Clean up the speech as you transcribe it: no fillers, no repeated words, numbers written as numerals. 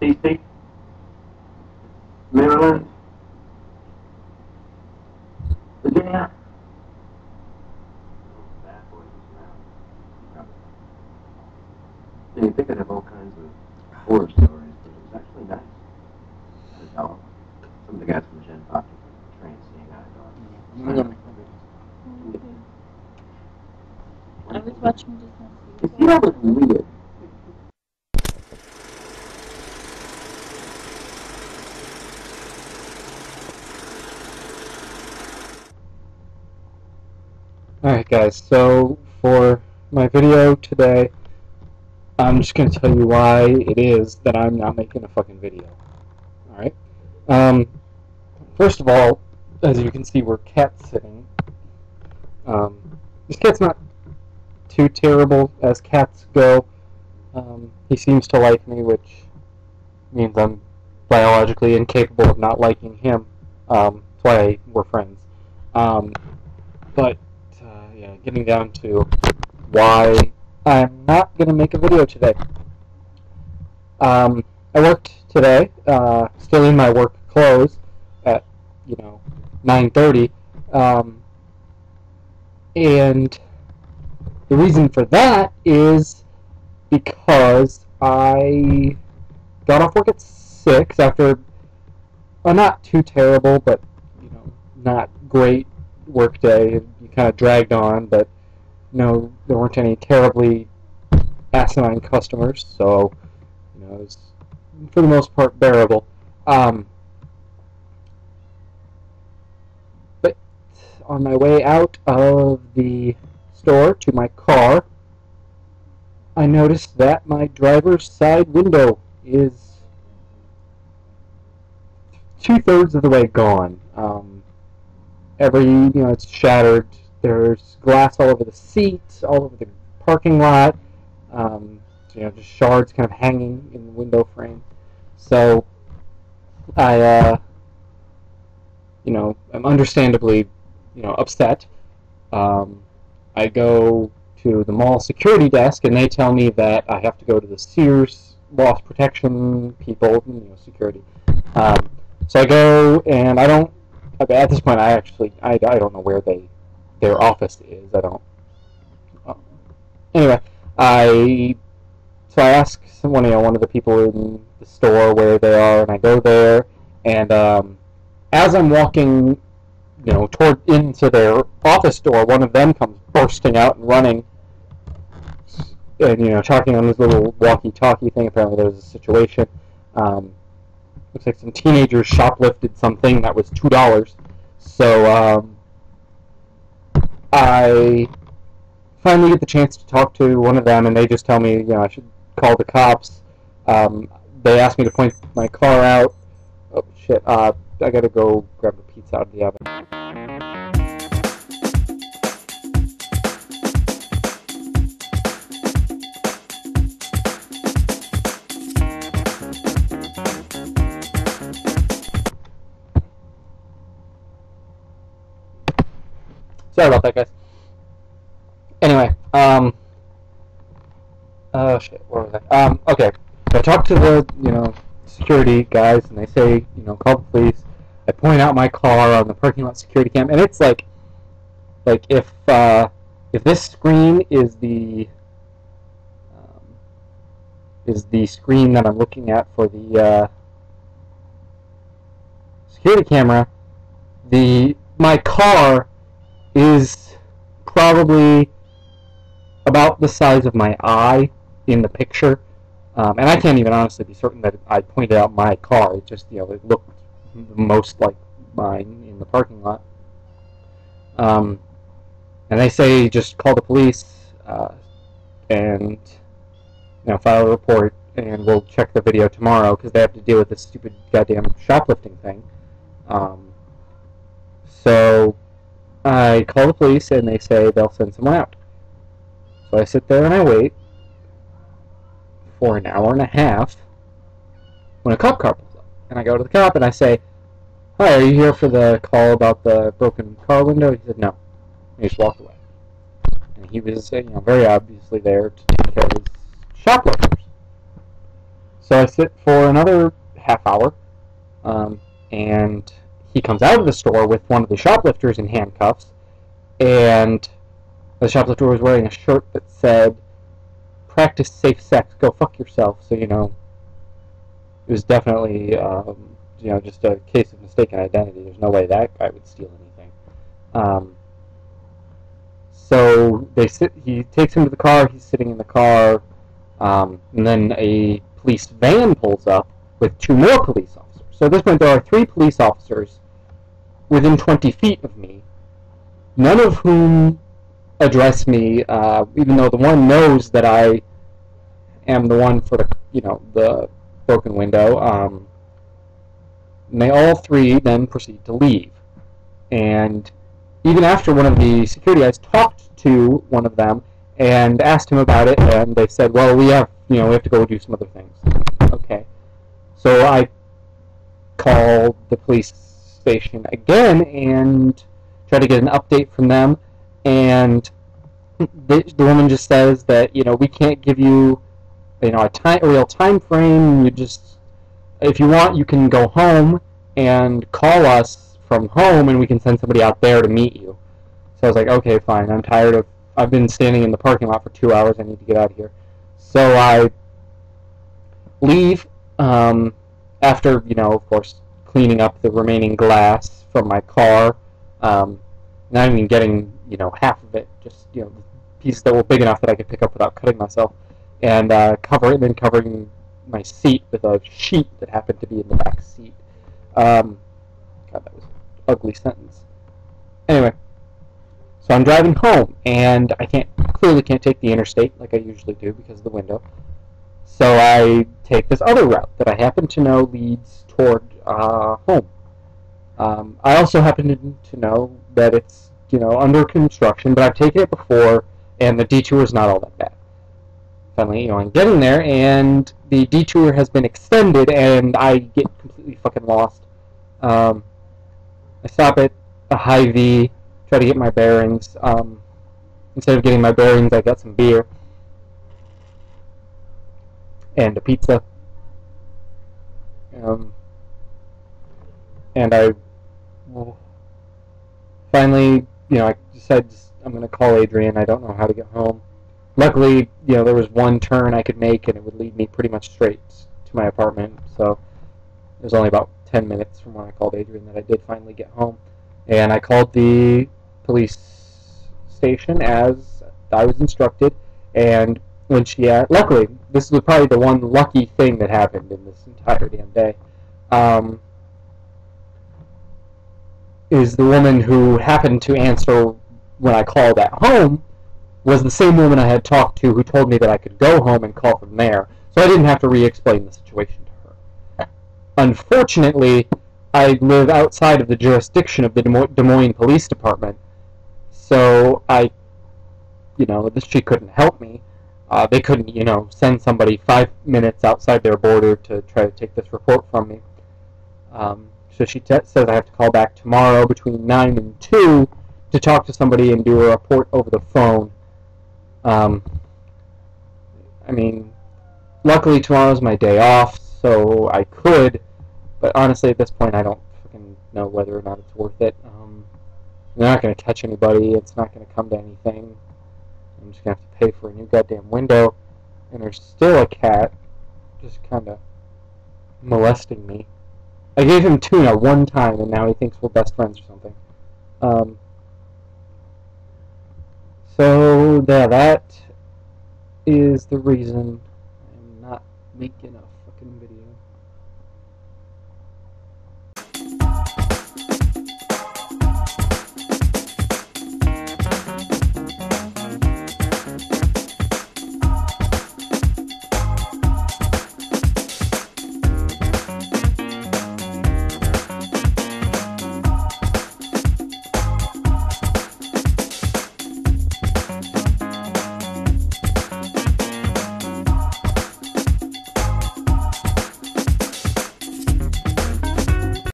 DC, Maryland, Virginia. Bad boys now. You think I'd have all kinds of horror stories, but it was actually nice. I had a dog. Some of the guys from Gen Pop trained seeing eye dogs. I was watching just now. You see, that was weird. Alright guys, so for my video today, I'm just going to tell you why it is that I'm not making a fucking video. Alright? First of all, as you can see, we're cat sitting. This cat's not too terrible as cats go. He seems to like me, which means I'm biologically incapable of not liking him. That's why we're friends. Yeah, getting down to why I'm not going to make a video today. I worked today, still in my work clothes at, 9:30, and the reason for that is because I got off work at 6 after a not too terrible, but, not great work day. You kind of dragged on, but there weren't any terribly asinine customers, so it was for the most part bearable. But on my way out of the store to my car, I noticed that my driver's side window is 2/3 of the way gone. It's shattered. There's glass all over the seat, all over the parking lot. Just shards kind of hanging in the window frame. So I'm understandably, upset. I go to the mall security desk, and they tell me that I have to go to the Sears loss protection people, security. So I go, and at this point, I don't know where their office is. I don't. Anyway, I ask one of the people in the store where they are, and I go there, and as I'm walking, into their office door, one of them comes bursting out and running, and talking on this little walkie-talkie thing. Apparently, there was a situation. Looks like some teenagers shoplifted something that was $2. So I finally get the chance to talk to one of them, and they just tell me, I should call the cops. They asked me to point my car out. Oh shit! I gotta go grab a pizza out of the oven. Sorry about that, guys. Anyway, oh shit, where was I? Okay, so I talked to the, security guys, and they say, call the police. I point out my car on the parking lot security cam, and it's like if this screen is the screen that I'm looking at for the security camera, my car is probably about the size of my eye in the picture, and I can't even honestly be certain that I pointed out my car. It just, it looked most like mine in the parking lot. And they say just call the police and file a report, and we'll check the video tomorrow because they have to deal with this stupid goddamn shoplifting thing. So I call the police, and they say they'll send someone out. So I sit there and I wait for an hour and a half when a cop car pulls up. And I go to the cop and I say, "Hi, are you here for the call about the broken car window?" He said, "No." And he just walked away. And he was, very obviously there to take care of his shoplifters. So I sit for another half hour, and he comes out of the store with one of the shoplifters in handcuffs, and the shoplifter was wearing a shirt that said, "Practice safe sex, go fuck yourself." So, it was definitely, just a case of mistaken identity. There's no way that guy would steal anything. So he takes him to the car, he's sitting in the car, and then a police van pulls up with 2 more police officers. So at this point there are 3 police officers within 20 feet of me, none of whom address me, even though the one knows that I am the one for the broken window. And they all 3 then proceed to leave. And even after one of the security guys talked to one of them and asked him about it, and they said, "Well, we have to go do some other things." Okay. So I called the police station again and tried to get an update from them, and the woman just says that, we can't give you, a real time frame. If you want, you can go home and call us from home, and we can send somebody out there to meet you. So I was like, okay, fine. I've been standing in the parking lot for 2 hours. I need to get out of here. So I leave, after, of course, cleaning up the remaining glass from my car. Not even getting, half of it, just, pieces that were big enough that I could pick up without cutting myself. And covering my seat with a sheet that happened to be in the back seat. God, that was an ugly sentence. Anyway, so I'm driving home, and I clearly can't take the interstate like I usually do because of the window. So I take this other route that I happen to know leads toward home. I also happen to know that it's under construction, but I've taken it before, and the detour is not all that bad. Finally, I'm getting there, and the detour has been extended, and I get completely fucking lost. I stop at a Hy-Vee, try to get my bearings. Instead of getting my bearings, I got some beer and a pizza. And I finally, I decided I'm going to call Adrian. I don't know how to get home. Luckily, there was one turn I could make, and it would lead me pretty much straight to my apartment. So it was only about 10 minutes from when I called Adrian that I did finally get home. And I called the police station as I was instructed. And when luckily, this was probably the one lucky thing that happened in this entire damn day, is the woman who happened to answer when I called at home was the same woman I had talked to who told me that I could go home and call from there, so I didn't have to re-explain the situation to her. Unfortunately, I live outside of the jurisdiction of the Des Moines Police Department, so she couldn't help me. They couldn't, send somebody 5 minutes outside their border to try to take this report from me. So she says I have to call back tomorrow between 9 and 2 to talk to somebody and do a report over the phone. Luckily tomorrow's my day off, so I could, but honestly at this point I don't fucking know whether or not it's worth it. They're not going to catch anybody, it's not going to come to anything. I'm just going to have to pay for a new goddamn window, and there's still a cat just kind of molesting me. I gave him tuna one time, and now he thinks we're best friends or something. So, yeah, that is the reason I'm not making a fucking video.